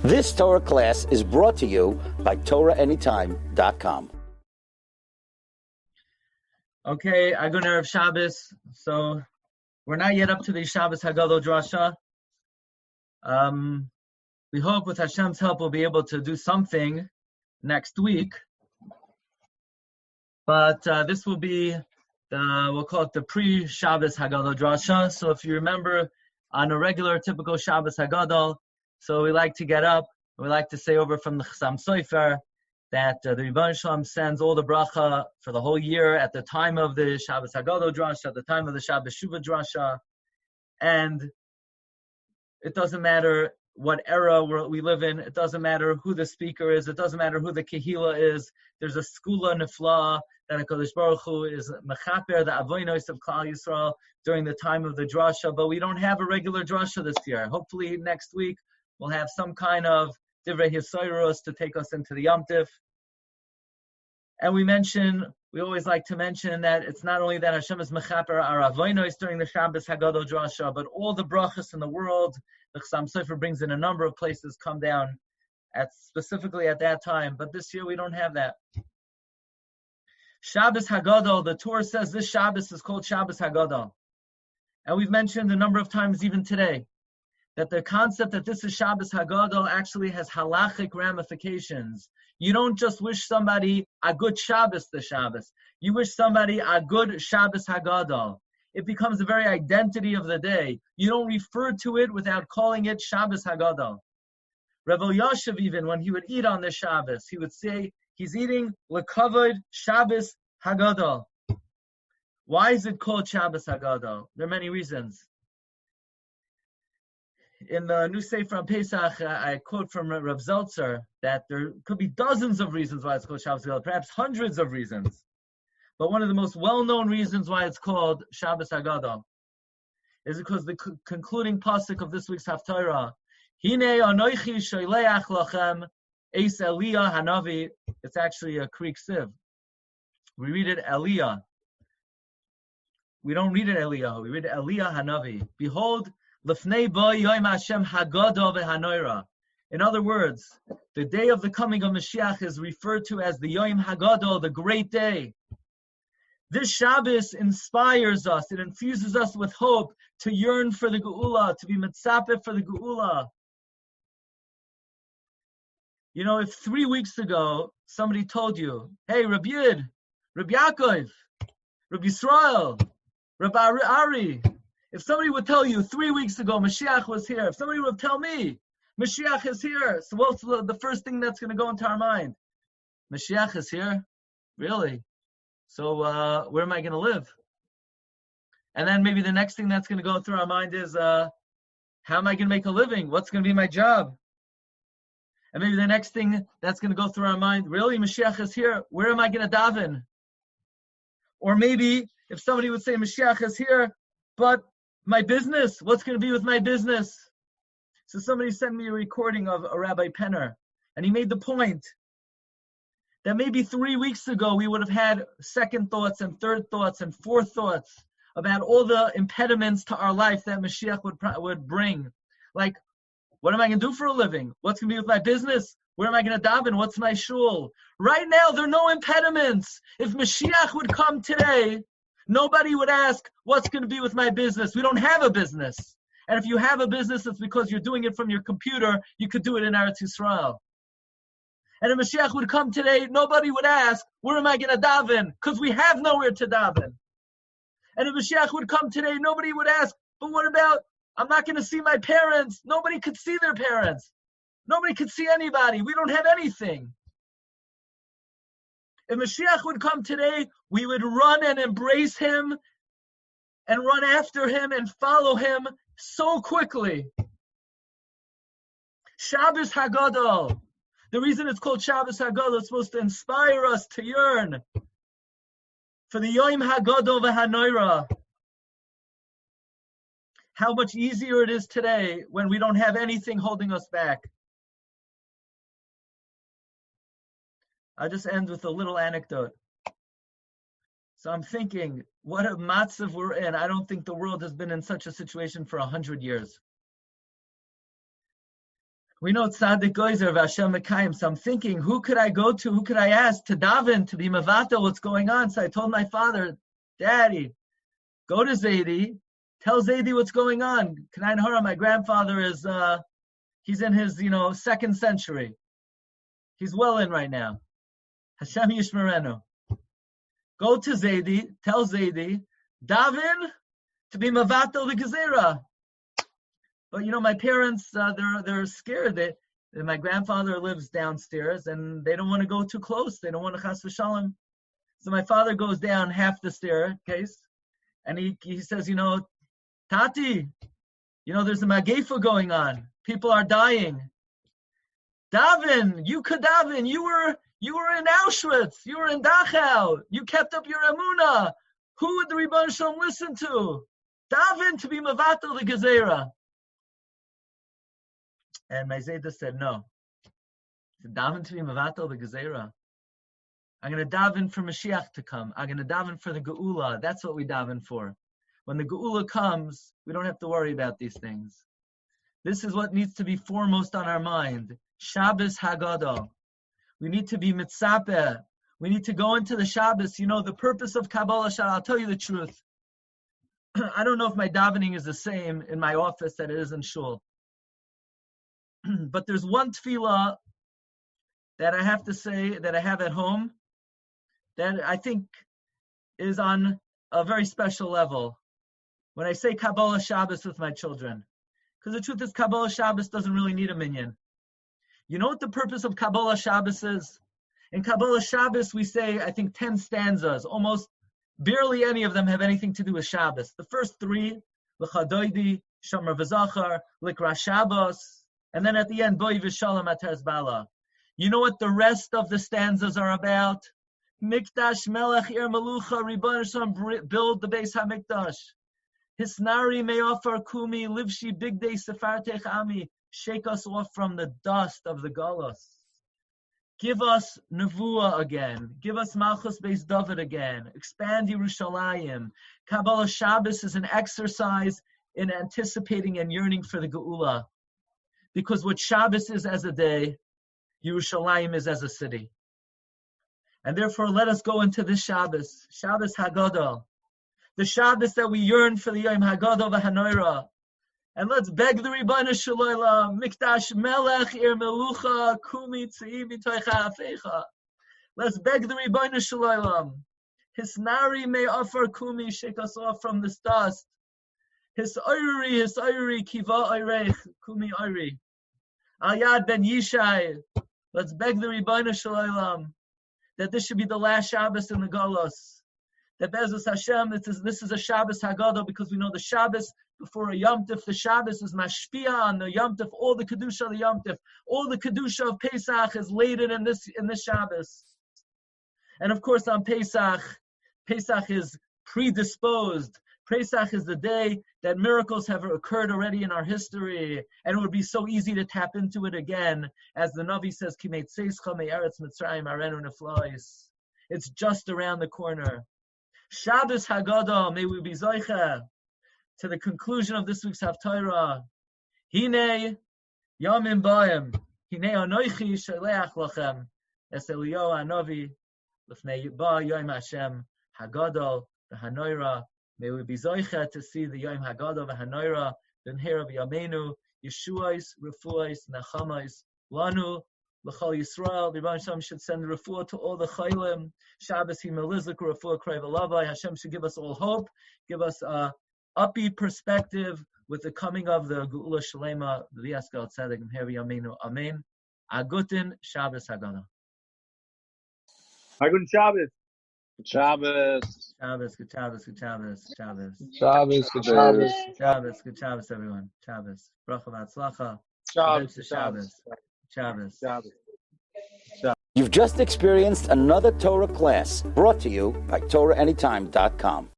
This Torah class is brought to you by TorahAnytime.com. Okay, Agun Erev Shabbos. So we're not yet up to the Shabbos Haggadol Drasha. We hope with Hashem's help we'll be able to do something next week. But this will be we'll call it the pre-Shabbos Haggadol Drasha. So if you remember, on a regular, typical Shabbos Haggadol, so we like to get up, we like to say over from the Chassam Sofer that the Rebbe Shalom sends all the bracha for the whole year at the time of the Shabbos Haggadol Drasha, at the time of the Shabbos Shuvah Drasha, and it doesn't matter what era we live in, it doesn't matter who the speaker is, it doesn't matter who the Kehila is, there's a skula nefla that HaKadosh Baruch Hu is mechaper, the avonos of Klal Yisrael during the time of the drasha, but we don't have a regular drasha this year. Hopefully next week we'll have some kind of divrei hisoyrus to take us into the Yom Tif. And we always like to mention that it's not only that Hashem is mechaper our avonos during the Shabbos Haggadol drasha, but all the brachas in the world, the Chassam Sofer brings in a number of places, come down specifically at that time. But this year we don't have that. Shabbos Haggadol, the Torah says this Shabbos is called Shabbos Haggadol. And we've mentioned a number of times even today that the concept that this is Shabbos Haggadol actually has halachic ramifications. You don't just wish somebody a good Shabbos the Shabbos. You wish somebody a good Shabbos Haggadol. It becomes the very identity of the day. You don't refer to it without calling it Shabbos Haggadol. Rabbi Yoshev, even when he would eat on the Shabbos, he would say he's eating lekavod Shabbos Haggadol. Why is it called Shabbos Haggadol? There are many reasons. In the new Sefer on Pesach, I quote from Rav Zeltzer that there could be dozens of reasons why it's called Shabbos Haggadol, perhaps hundreds of reasons. But one of the most well-known reasons why it's called Shabbos Haggadol is because the concluding pasuk of this week's Haftarah, Hine anoichi sholeach lachem eis Eliyah hanavi. It's actually a Greek sieve. We read it Eliyah. We don't read it Eliyahu. We read it Eliyah hanavi. Behold, lefnei bo yom Hashem Haggadol v'hanoira. In other words, the day of the coming of Mashiach is referred to as the Yom Haggadol, the great day. This Shabbos inspires us, it infuses us with hope to yearn for the Geula, to be mitzapeh for the Geula. You know, if 3 weeks ago somebody told you, hey, Rabbi Yid, Rabbi Yaakov, Rabbi Yisrael, Rabbi Ari, if somebody would tell you 3 weeks ago Mashiach was here, if somebody would tell me Mashiach is here, so what's the first thing that's going to go into our mind? Mashiach is here? Really? So where am I going to live? And then maybe the next thing that's going to go through our mind is, how am I going to make a living? What's going to be my job? And maybe the next thing that's going to go through our mind, really, Mashiach is here. Where am I going to daven? Or maybe if somebody would say Mashiach is here, but my business, what's going to be with my business? So somebody sent me a recording of a Rabbi Penner, and he made the point that maybe 3 weeks ago we would have had second thoughts and third thoughts and fourth thoughts about all the impediments to our life that Mashiach would bring. Like, what am I going to do for a living? What's going to be with my business? Where am I going to daven? What's my shul? Right now, there are no impediments. If Mashiach would come today, nobody would ask, what's going to be with my business? We don't have a business. And if you have a business, it's because you're doing it from your computer. You could do it in Eretz Yisrael. And if Mashiach would come today, nobody would ask, where am I going to daven? Because we have nowhere to daven. And if Mashiach would come today, nobody would ask, but what about, I'm not going to see my parents. Nobody could see their parents. Nobody could see anybody. We don't have anything. If Mashiach would come today, we would run and embrace him and run after him and follow him so quickly. Shabbos Haggadol. The reason it's called Shabbos Haggadol is supposed to inspire us to yearn for the Yom Haggadol v'hanoira. How much easier it is today when we don't have anything holding us back. I'll just end with a little anecdote. So I'm thinking, what a matzav we're in. I don't think the world has been in such a situation for 100 years. We know Tzaddik Goizer of Hashem Mekayim. So I'm thinking, who could I go to? Who could I ask to daven, to be mavatel what's going on? So I told my father, Daddy, go to Zaidi, tell Zaidi what's going on. K'nayin Hora, my grandfather is, he's in his, second century. He's well in right now. Hashem Yishmerenu. Go to Zaidi, tell Zaidi, daven to be mavatel the gezerah. But my parents, they're scared that my grandfather lives downstairs and they don't want to go too close. They don't want to chas v'shalom. So my father goes down half the staircase and he says, Tati, there's a magefa going on. People are dying. Daven, you could daven. You were in Auschwitz. You were in Dachau. You kept up your emunah. Who would the Rebbeinu Shalom listen to? Daven to be mavatel the gezerah. And my Zayda said, no. He said, daven to be mavatel the gezerah. I'm going to daven for Mashiach to come. I'm going to daven for the Geula. That's what we daven for. When the Geula comes, we don't have to worry about these things. This is what needs to be foremost on our mind. Shabbos Haggadol. We need to be mitzapeh. We need to go into the Shabbos. The purpose of Kabbalah Shabbos, I'll tell you the truth. I don't know if my davening is the same in my office that it is in shul. But there's one tefillah that I have to say that I have at home that I think is on a very special level when I say Kabbalah Shabbos with my children. Because the truth is, Kabbalah Shabbos doesn't really need a minyan. You know what the purpose of Kabbalah Shabbos is? In Kabbalah Shabbos, we say, I think, 10 stanzas. Almost barely any of them have anything to do with Shabbos. The first 3, L'chadoidi, Shomer V'zachar, Likra Shabbos, and then at the end, Boi V'shalom Ater Zbala. You know what the rest of the stanzas are about? Mikdash Melech Ir Melucha, Rebbeinu Shalom, build the Beis HaMikdash. Hisnari Me'ofar Kumi, Livshi Bigdei Sefartech Ami, shake us off from the dust of the Golos. Give us Nevuah again. Give us Malchus Beis David again. Expand Yerushalayim. Kabbalah Shabbos is an exercise in anticipating and yearning for the Geula. Because what Shabbos is as a day, Yerushalayim is as a city. And therefore, let us go into this Shabbos, Shabbos Haggadol, the Shabbos that we yearn for the Yom Haggadol v'Hanoira. And let's beg the Rebbeinu Shalom, Mikdash Melech Ir Melucha Kumi Tzii Mitoicha Afecha. Let's beg the Rebbeinu Shalom. Hisnari Me'afar Kumi, shake us off from this dust. His Oiri, Kiva Oirech, Kumi Oiri. Ayad Ben Yishai. Let's beg the Rebbeinu Shalom that this should be the last Shabbos in the Golos. That Be'ezus Hashem, this is a Shabbos Haggadol, because we know the Shabbos before a Yom Tif, the Shabbos is mashpia on the Yom Tif, all the Kedusha of the Yom Tif, all the Kedusha of Pesach is laden in this Shabbos. And of course on Pesach is predisposed. Pesach is the day that miracles have occurred already in our history, and it would be so easy to tap into it again, as the Navi says, it's just around the corner. Shabbos Haggadah, may we be zoicha to the conclusion of this week's Haftarah. Hine Yamim Ba'im, Hine Anoichi Shaleach Lachem, Es Eliyahu Hanavi, Lefnei Ba Yom Hashem, Haggadol, the Hanoira. May we be zoicha to see the Yom Haggadol, the Hanoira, the Nher B'Yameinu, Yeshuais, Refuais, Nachamais, Lanu, L'chol Yisrael. The Rebbeinu Shalom should send refuah to all the chaylim. Shabbos Himelizik refuah Krei V'Lavai. Hashem should give us all hope, give us a upbeat perspective with the coming of the Geula Shalema, the Yaskal Tzedek, and Nher B'Yameinu. Amen. Agutin Shabbos Haggadah. Agutin Shabbos. Good Shabbos. Shabbos, good Shabbos, good Shabbos, Shabbos. Shabbos, good Shabbos. Shabbos, good Shabbos, everyone. Shabbos. Bracha v'atzlacha. Shabbos, Shabbos. Shabbos. Shabbos. You've just experienced another Torah class brought to you by TorahAnytime.com.